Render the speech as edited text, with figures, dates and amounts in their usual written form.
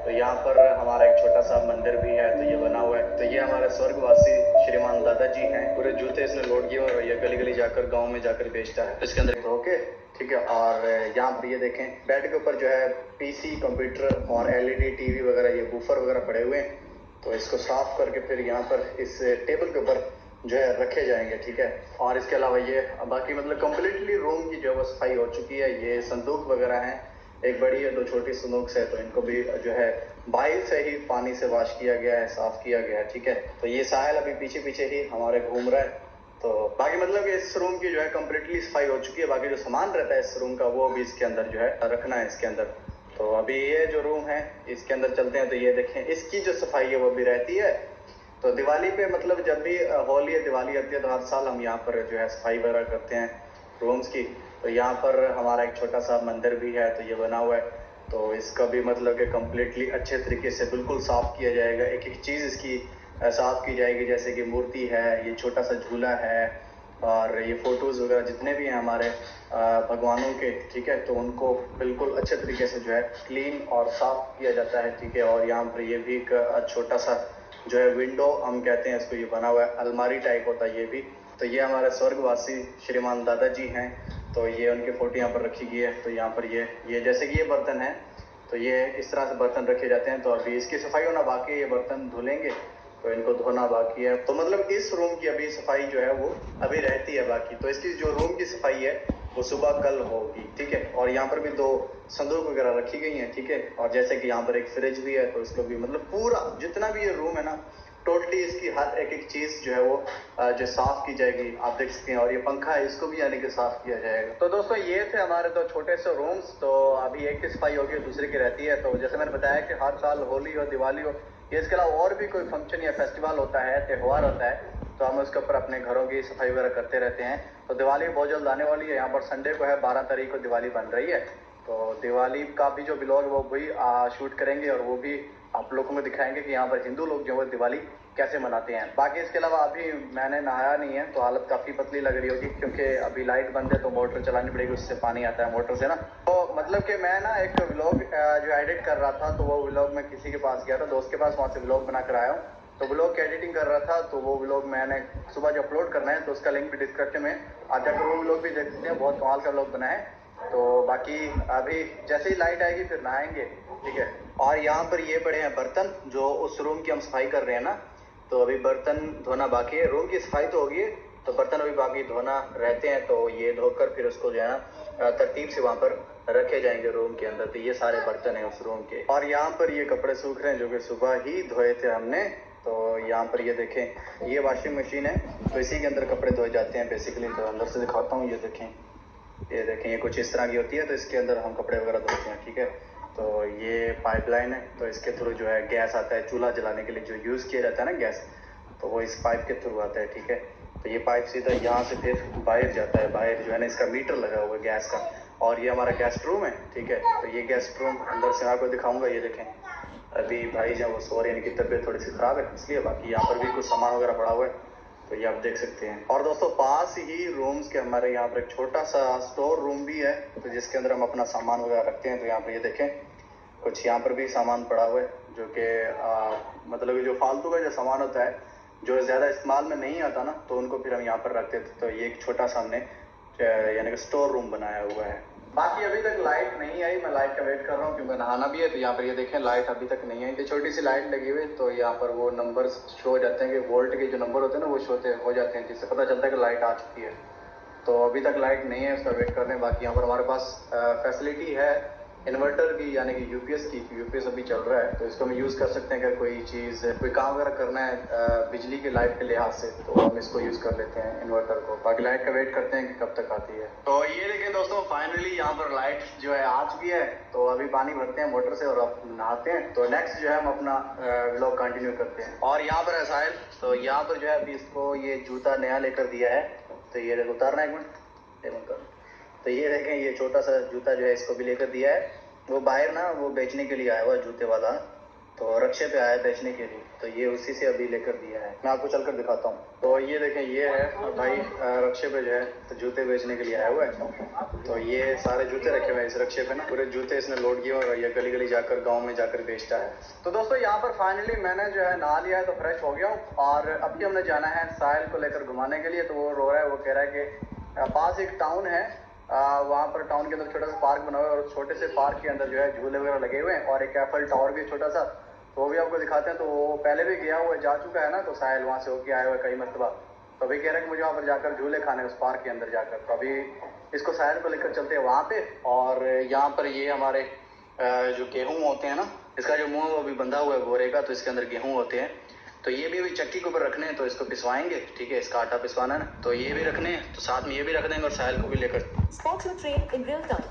तो यहाँ पर हमारा एक छोटा सा मंदिर भी है, तो ये बना हुआ है। तो ये हमारे स्वर्गवासी श्रीमान दादाजी हैं। पूरे जूते इसने लोड किए और ये गली गली जाकर गांव में जाकर बेचता है। इसके अंदर धो के ठीक है। और यहाँ पर ये देखें बेड के ऊपर जो है पीसी, कंप्यूटर और एलईडी टीवी वगैरह, ये बूफर वगैरह पड़े हुए हैं। तो इसको साफ करके फिर यहाँ पर इस टेबल के ऊपर जो है रखे जाएंगे, ठीक है। और इसके अलावा ये बाकी मतलब कंप्लीटली रूम की जो है सफाई हो चुकी है। ये संदूक वगैरह हैं, एक बड़ी है, दो छोटी संदूक से, तो इनको भी जो है बाहर से ही पानी से वॉश किया गया है, साफ किया गया है, ठीक है। तो ये साहिल अभी पीछे पीछे ही हमारे घूम रहा है। तो बाकी मतलब इस रूम की जो है कंप्लीटली सफाई हो चुकी है। बाकी जो सामान रहता है इस रूम का वो भी इसके अंदर जो है रखना है इसके अंदर। तो अभी ये जो रूम है इसके अंदर चलते हैं। तो ये देखें इसकी जो सफाई है वो भी रहती है। तो दिवाली पे मतलब जब भी होली या दिवाली आती है तो हर साल हम यहाँ पर जो है सफाई वगैरह करते हैं रूम्स की। तो यहाँ पर हमारा एक छोटा सा मंदिर भी है, तो ये बना हुआ है। तो इसका भी मतलब कि कम्प्लीटली अच्छे तरीके से बिल्कुल साफ किया जाएगा। एक एक चीज़ इसकी साफ की जाएगी, जैसे कि मूर्ति है, ये छोटा सा झूला है, और ये फोटोज़ वगैरह जितने भी हैं हमारे भगवानों के, ठीक है। तो उनको बिल्कुल अच्छे तरीके से जो है क्लीन और साफ किया जाता है, ठीक है। और यहाँ पर ये भी एक छोटा सा जो है विंडो हम कहते हैं इसको, ये बना हुआ है, अलमारी टाइप होता है ये भी। तो ये हमारे स्वर्गवासी श्रीमान दादाजी हैं। तो ये उनकी फोटो यहाँ पर रखी गई है। तो यहाँ पर ये जैसे कि ये बर्तन है, तो ये इस तरह से बर्तन रखे जाते हैं। तो अभी इसकी सफाई होना बाकी है, ये बर्तन धुलेंगे तो इनको धोना बाकी है। तो मतलब इस रूम की अभी सफाई जो है वो अभी रहती है बाकी। तो इसकी जो रूम की सफाई है वो सुबह कल होगी, ठीक है। और यहाँ पर भी दो संदूक वगैरह रखी गई हैं, ठीक है। और जैसे कि यहाँ पर एक फ्रिज भी है, तो इसको भी मतलब पूरा जितना भी ये रूम है ना, टोटली इसकी हर एक एक चीज जो है वो जो साफ की जाएगी, आप देख सकते हैं। और ये पंखा है, इसको भी यानी कि साफ किया जाएगा। तो दोस्तों ये थे हमारे दो छोटे से रूम्स। तो अभी एक की सफाई होगी, दूसरे की रहती है। तो जैसे मैंने बताया कि हर साल होली हो, दिवाली हो, ये इसके अलावा और भी कोई फंक्शन या फेस्टिवल होता है, त्यौहार होता है, तो हम उसके ऊपर अपने घरों की सफाई वगैरह करते रहते हैं। तो दिवाली बहुत जल्द आने वाली है। यहाँ पर संडे को है, 12 तारीख को दिवाली बन रही है। तो दिवाली का भी जो ब्लॉग वो भी शूट करेंगे और वो भी आप लोगों को दिखाएंगे कि यहाँ पर हिंदू लोग जो है दिवाली कैसे मनाते हैं। बाकी इसके अलावा अभी मैंने नहाया नहीं है, तो हालत काफ़ी पतली लग रही होगी, क्योंकि अभी लाइट बंद है तो मोटर चलानी पड़ेगी, उससे पानी आता है मोटर से ना। तो मतलब कि मैं ना एक व्लॉग जो एडिट कर रहा था, तो वो व्लॉग मैं किसी के पास गया था, दोस्त के पास, वहाँ से व्लॉग बना कर आया हूँ। तो व्लॉग की एडिटिंग कर रहा था, तो वो व्लॉग मैंने सुबह जो अपलोड करना है, तो उसका लिंक भी डिस्क्रिप्शन में आ जाकर वो व्लॉग भी देख सकते हैं। बहुत कमाल का व्लॉग बना है। तो बाकी अभी जैसे ही लाइट आएगी फिर नहाएंगे, ठीक है। और यहाँ पर ये पड़े हैं बर्तन, जो उस रूम की हम सफाई कर रहे हैं ना, तो अभी बर्तन धोना बाकी है। रूम की सफाई तो होगी, तो बर्तन अभी बाकी धोना रहते हैं। तो ये धोकर फिर उसको जो है ना तरतीब से वहाँ पर रखे जाएंगे रूम के अंदर। तो ये सारे बर्तन हैं उस रूम के। और यहाँ पर ये कपड़े सूख रहे हैं जो कि सुबह ही धोए थे हमने। तो यहाँ पर ये देखें, ये वॉशिंग मशीन है, तो इसी के अंदर कपड़े धोए जाते हैं बेसिकली। तो अंदर से दिखाता हूँ, ये देखें, ये कुछ इस तरह की होती है। तो इसके अंदर हम कपड़े वगैरह धोते हैं, ठीक है। तो ये पाइपलाइन है, तो इसके थ्रू जो है गैस आता है चूल्हा जलाने के लिए, जो यूज़ किया जाता है ना गैस, तो वो इस पाइप के थ्रू आता है, ठीक है। तो ये पाइप सीधा यहाँ से फिर बाहर जाता है। बाहर जो है ना इसका मीटर लगा हुआ है गैस का। और ये हमारा गेस्ट रूम है, ठीक है। तो ये गेस्ट रूम अंदर से आपको दिखाऊंगा। ये देखें, अभी भाई जब वो सो रहे हैं, इनकी तबीयत थोड़ी सी ख़राब है इसलिए। बाकी यहाँ पर भी कुछ सामान वगैरह पड़ा हुआ है, तो ये आप देख सकते हैं। और दोस्तों पास ही रूम्स के हमारे यहाँ पर एक छोटा सा स्टोर रूम भी है, तो जिसके अंदर हम अपना सामान वगैरह रखते हैं। तो यहाँ पर ये देखें, कुछ यहाँ पर भी सामान पड़ा हुआ है, जो कि मतलब जो फालतू का जो सामान होता है, जो ज़्यादा इस्तेमाल में नहीं आता ना, तो उनको फिर हम यहाँ पर रखते थे। तो ये एक छोटा सा हमने यानी कि स्टोर रूम बनाया हुआ है। बाकी अभी तक लाइट नहीं आई, मैं लाइट का वेट कर रहा हूँ क्योंकि नहाना भी है। तो यहाँ पर ये देखें, लाइट अभी तक नहीं आई। तो छोटी सी लाइट लगी हुई है, तो यहाँ पर वो नंबर शो हो जाते हैं कि वोल्ट के जो नंबर होते हैं ना, वो शो हो जाते हैं, जिससे पता चलता है कि लाइट आ चुकी है। तो अभी तक लाइट नहीं है, उसका वेट कर रहे हैं। बाकी यहाँ पर हमारे पास फैसिलिटी है इन्वर्टर की, यानी कि यूपीएस की। यूपीएस अभी चल रहा है, तो इसको हम यूज़ कर सकते हैं। अगर कोई चीज़, कोई काम वगैरह करना है बिजली के लाइट के लिहाज से, तो हम इसको यूज़ कर लेते हैं इन्वर्टर को। बाकी लाइट का वेट करते हैं कि कब तक आती है। तो ये देखें दोस्तों, फाइनली यहाँ पर लाइट जो है आ चुकी है। तो अभी पानी भरते हैं मोटर से और अब नहाते हैं। तो नेक्स्ट जो है हम अपना व्लॉग कंटिन्यू करते हैं। और यहाँ पर है साहिल, तो यहाँ पर जो है अभी इसको ये जूता नया लेकर दिया है। तो ये देखो, उतारना है एक मिनट। तो ये देखें, ये छोटा सा जूता जो है इसको भी लेकर दिया है। वो बाहर ना वो बेचने के लिए आया हुआ जूते वाला, तो रक्षे पे आया बेचने के लिए, तो ये उसी से अभी लेकर दिया है। मैं आपको चलकर दिखाता हूँ। तो ये देखें, ये है भाई रक्षे पे जो है तो जूते बेचने के लिए आया हुआ है। तो ये सारे जूते रखे हुए हैं इस रक्षे पे ना, पूरे जूते इसने लोड किए और ये गली गली जाकर गाँव में जाकर बेचता है। तो दोस्तों यहाँ पर फाइनली मैंने जो है नहा लिया है, तो फ्रेश हो गया हूँ और अभी हमने जाना है साहिल को लेकर घुमाने के लिए। तो वो रो रहा है, वो कह रहा है कि पास एक टाउन है, वहाँ पर टाउन के अंदर छोटा सा पार्क बना हुआ है और छोटे से पार्क के अंदर जो है झूले वगैरह लगे हुए हैं और एक एफल टावर भी छोटा सा, तो वो भी आपको दिखाते हैं। तो वो पहले भी गया हुआ जा चुका है ना, तो साहिल वहाँ से होके आया हुआ है कई मरतबा। तो अभी कह रहा है कि मुझे वहाँ पर जाकर झूले खाने उस पार्क के अंदर जाकर। तो अभी इसको साहिल को लेकर चलते हैं वहाँ पे। और यहाँ पर ये हमारे जो गेहूँ होते हैं ना, इसका जो मुँह वो भी बंधा हुआ है बोरे का, तो इसके अंदर गेहूँ होते हैं। तो ये भी अभी चक्की के ऊपर रखने हैं, तो इसको पिसवाएंगे, ठीक है, इसका आटा पिसवाना है ना, तो ये भी रखने हैं, तो साथ में ये भी रख देंगे और साहिल को भी लेकर।